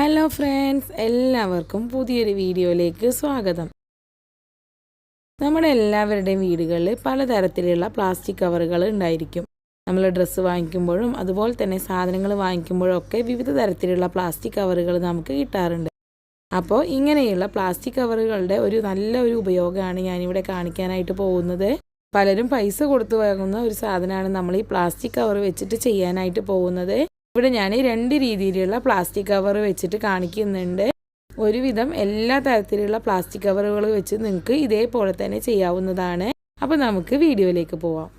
Hello friends, എല്ലാവർക്കും പുതിയൊരു വീഡിയോയിലേക്ക് സ്വാഗതം. നമ്മുടെ എല്ലാവരുടെയും വീടുകളിൽ പലതരത്തിലുള്ള പ്ലാസ്റ്റിക് കവറുകൾ ഉണ്ടായിരിക്കും. നമ്മൾ ഡ്രസ്സ് വാങ്ങിക്കുമ്പോഴും അതുപോലെ തന്നെ സാധനങ്ങൾ വാങ്ങിക്കുമ്പോഴും ഒക്കെ വിവിധ തരത്തിലുള്ള പ്ലാസ്റ്റിക് കവറുകൾ നമുക്ക് കിട്ടാറുണ്ട്. അപ്പോൾ ഇങ്ങനെയുള്ള പ്ലാസ്റ്റിക് കവറുകളുടെ നല്ലൊരു ഉപയോഗമാണ് ഞാനിവിടെ കാണിക്കാനായിട്ട് പോകുന്നത്. പലരും പൈസ കൊടുത്തു വാങ്ങുന്ന ഒരു സാധനമാണ് നമ്മൾ ഈ പ്ലാസ്റ്റിക് കവർ വെച്ചിട്ട് ചെയ്യാനായിട്ട് പോകുന്നത്. ഇവിടെ ഞാൻ 2 രീതിയിലുള്ള പ്ലാസ്റ്റിക് കവർ വെച്ചിട്ട് കാണിക്കുന്നുണ്ട്. ഒരുവിധം എല്ലാ തരത്തിലുള്ള പ്ലാസ്റ്റിക് കവറുകൾ വെച്ച് നിങ്ങൾക്ക് ഇതേപോലെ തന്നെ ചെയ്യാവുന്നതാണ്. അപ്പോൾ നമുക്ക് വീഡിയോയിലേക്ക് പോവാം.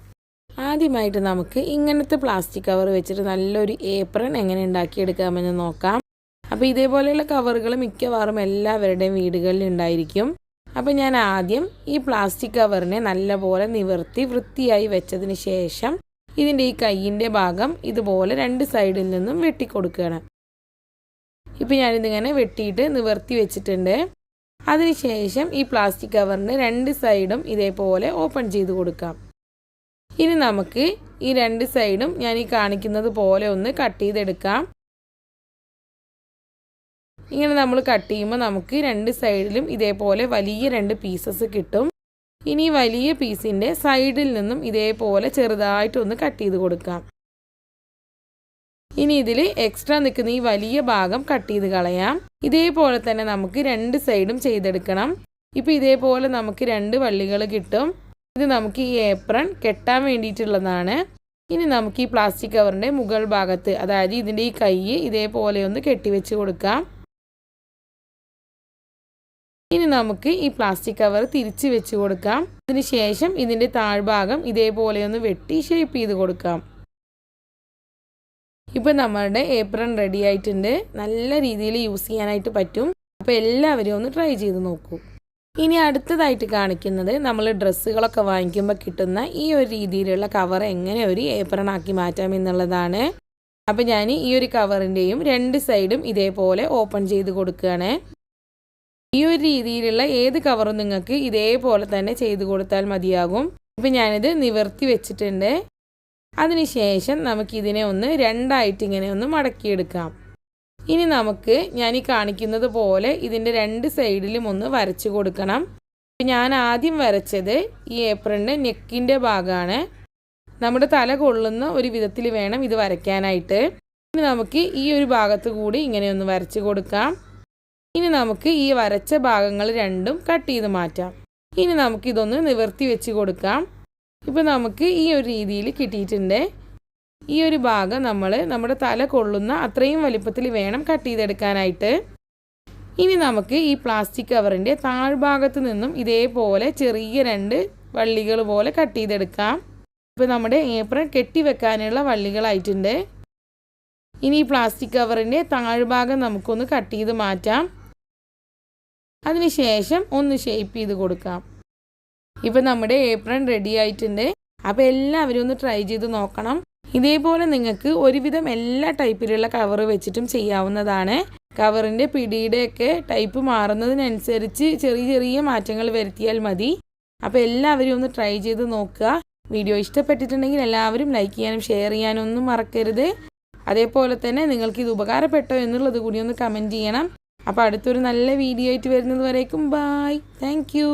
ആദ്യമായിട്ട് നമുക്ക് ഇങ്ങനത്തെ പ്ലാസ്റ്റിക് കവർ വെച്ചിട്ട് നല്ലൊരു ഏപ്രൺ എങ്ങനെ ഉണ്ടാക്കിയെടുക്കാമെന്ന് നോക്കാം. അപ്പോൾ ഇതേപോലെയുള്ള കവറുകൾ മിക്കവാറും എല്ലാവരുടെയും വീടുകളിൽ ഉണ്ടായിരിക്കും. അപ്പോൾ ഞാൻ ആദ്യം ഈ പ്ലാസ്റ്റിക് കവറിനെ നല്ലപോലെ നിവർത്തി വൃത്തിയായി വെച്ചതിന് ശേഷം ഇതിൻ്റെ ഈ കൈയിൻ്റെ ഭാഗം ഇതുപോലെ 2 സൈഡിൽ നിന്നും വെട്ടിക്കൊടുക്കുകയാണ്. ഇപ്പോൾ ഞാനിതിങ്ങനെ വെട്ടിയിട്ട് നിവർത്തി വെച്ചിട്ടുണ്ട്. അതിനുശേഷം ഈ പ്ലാസ്റ്റിക് കവറിൻ്റെ 2 സൈഡും ഇതേപോലെ ഓപ്പൺ ചെയ്ത് കൊടുക്കാം. ഇനി നമുക്ക് ഈ 2 സൈഡും ഞാൻ ഈ കാണിക്കുന്നത് പോലെ ഒന്ന് കട്ട് ചെയ്തെടുക്കാം. ഇങ്ങനെ നമ്മൾ കട്ട് ചെയ്യുമ്പോൾ നമുക്ക് 2 സൈഡിലും ഇതേപോലെ വലിയ 2 പീസസ് കിട്ടും. ഇനി വലിയ പീസിൻ്റെ സൈഡിൽ നിന്നും ഇതേപോലെ ചെറുതായിട്ടൊന്ന് കട്ട് ചെയ്ത് കൊടുക്കാം. ഇനി ഇതിൽ എക്സ്ട്രാ നിൽക്കുന്ന ഈ വലിയ ഭാഗം കട്ട് ചെയ്ത് കളയാം. ഇതേപോലെ തന്നെ നമുക്ക് 2 സൈഡും ചെയ്തെടുക്കണം. ഇപ്പോൾ ഇതേപോലെ നമുക്ക് 2 വള്ളികൾ കിട്ടും. ഇത് നമുക്ക് ഈ ഏപ്രൺ കെട്ടാൻ വേണ്ടിയിട്ടുള്ളതാണ്. ഇനി നമുക്ക് ഈ പ്ലാസ്റ്റിക് കവറിൻ്റെ മുകൾ ഭാഗത്ത്, അതായത് ഇതിൻ്റെ ഈ കൈ ഇതേപോലെ ഒന്ന് കെട്ടിവെച്ച് കൊടുക്കാം. ഇനി നമുക്ക് ഈ പ്ലാസ്റ്റിക് കവർ തിരിച്ച് വെച്ച് കൊടുക്കാം. അതിനുശേഷം ഇതിൻ്റെ താഴ്ഭാഗം ഇതേപോലെ ഒന്ന് വെട്ടി ഷേപ്പ് ചെയ്ത് കൊടുക്കാം. ഇപ്പോൾ നമ്മളുടെ ഏപ്രൺ റെഡി ആയിട്ടുണ്ട്. നല്ല രീതിയിൽ യൂസ് ചെയ്യാനായിട്ട് പറ്റും. അപ്പോൾ എല്ലാവരും ഒന്ന് ട്രൈ ചെയ്ത് നോക്കൂ. ഇനി അടുത്തതായിട്ട് കാണിക്കുന്നത് നമ്മൾ ഡ്രസ്സുകളൊക്കെ വാങ്ങിക്കുമ്പോൾ കിട്ടുന്ന ഈ ഒരു രീതിയിലുള്ള കവർ എങ്ങനെ ഒരു ഏപ്രൺ ആക്കി മാറ്റാം എന്നുള്ളതാണ്. അപ്പോൾ ഞാൻ ഈ ഒരു കവറിൻ്റെയും 2 സൈഡും ഇതേപോലെ ഓപ്പൺ ചെയ്ത് കൊടുക്കുകയാണ്. ഈ ഒരു രീതിയിലുള്ള ഏത് കവറും നിങ്ങൾക്ക് ഇതേപോലെ തന്നെ ചെയ്ത് കൊടുത്താൽ മതിയാകും. ഇപ്പം ഞാനിത് നിവർത്തി വെച്ചിട്ടുണ്ട്. അതിനുശേഷം നമുക്കിതിനെ ഒന്ന് 2 ആയിട്ട് ഇങ്ങനെ ഒന്ന് മടക്കിയെടുക്കാം. ഇനി നമുക്ക് ഞാൻ ഈ കാണിക്കുന്നത് പോലെ ഇതിൻ്റെ 2 സൈഡിലും ഒന്ന് വരച്ചു കൊടുക്കണം. ഞാൻ ആദ്യം വരച്ചത് ഈ ഏപ്രണിൻ്റെ നെക്കിൻ്റെ ഭാഗമാണ്. നമ്മുടെ തല കൊള്ളുന്ന ഒരു വിധത്തിൽ വേണം ഇത് വരയ്ക്കാനായിട്ട്. ഇനി നമുക്ക് ഈ ഒരു ഭാഗത്ത് കൂടി ഇങ്ങനെ ഒന്ന് വരച്ചു കൊടുക്കാം. ഇനി നമുക്ക് ഈ വരച്ച ഭാഗങ്ങൾ രണ്ടും കട്ട് ചെയ്ത് മാറ്റാം. ഇനി നമുക്കിതൊന്ന് നിവർത്തി വെച്ച് കൊടുക്കാം. ഇപ്പോൾ നമുക്ക് ഈ ഒരു രീതിയിൽ കിട്ടിയിട്ടുണ്ട്. ഈ ഒരു ഭാഗം നമ്മുടെ തല കൊള്ളുന്ന അത്രയും വലിപ്പത്തിൽ വേണം കട്ട് ചെയ്തെടുക്കാനായിട്ട്. ഇനി നമുക്ക് ഈ പ്ലാസ്റ്റിക് കവറിൻ്റെ താഴ്ഭാഗത്ത് നിന്നും ഇതേപോലെ ചെറിയ 2 വള്ളികൾ പോലെ കട്ട് ചെയ്തെടുക്കാം. ഇപ്പോൾ നമ്മുടെ ഏപ്രൺ കെട്ടിവെക്കാനുള്ള വള്ളികളായിട്ടുണ്ട്. ഇനി ഈ പ്ലാസ്റ്റിക് കവറിൻ്റെ താഴ്ഭാഗം നമുക്കൊന്ന് കട്ട് ചെയ്ത് മാറ്റാം. അതിനുശേഷം ഒന്ന് ഷേപ്പ് ചെയ്ത് കൊടുക്കാം. ഇപ്പോൾ നമ്മുടെ ഏപ്രൺ റെഡി ആയിട്ടുണ്ട്. അപ്പോൾ എല്ലാവരും ഒന്ന് ട്രൈ ചെയ്ത് നോക്കണം. ഇതേപോലെ നിങ്ങൾക്ക് ഒരുവിധം എല്ലാ ടൈപ്പിലുള്ള കവർ വെച്ചിട്ടും ചെയ്യാവുന്നതാണ്. കവറിൻ്റെ പിടിയുടെയൊക്കെ ടൈപ്പ് മാറുന്നതിനനുസരിച്ച് ചെറിയ ചെറിയ മാറ്റങ്ങൾ വരുത്തിയാൽ മതി. അപ്പോൾ എല്ലാവരും ഒന്ന് ട്രൈ ചെയ്ത് നോക്കുക. വീഡിയോ ഇഷ്ടപ്പെട്ടിട്ടുണ്ടെങ്കിൽ എല്ലാവരും ലൈക്ക് ചെയ്യാനും ഷെയർ ചെയ്യാനും ഒന്നും മറക്കരുത്. അതേപോലെ തന്നെ നിങ്ങൾക്ക് ഇത് ഉപകാരപ്പെട്ടോ എന്നുള്ളത് കൂടി ഒന്ന് കമൻറ്റ് ചെയ്യണം. അപ്പോൾ അടുത്തൊരു നല്ല വീഡിയോ ആയിട്ട് വരുന്നത് വരേക്കും ബൈ. Thank you.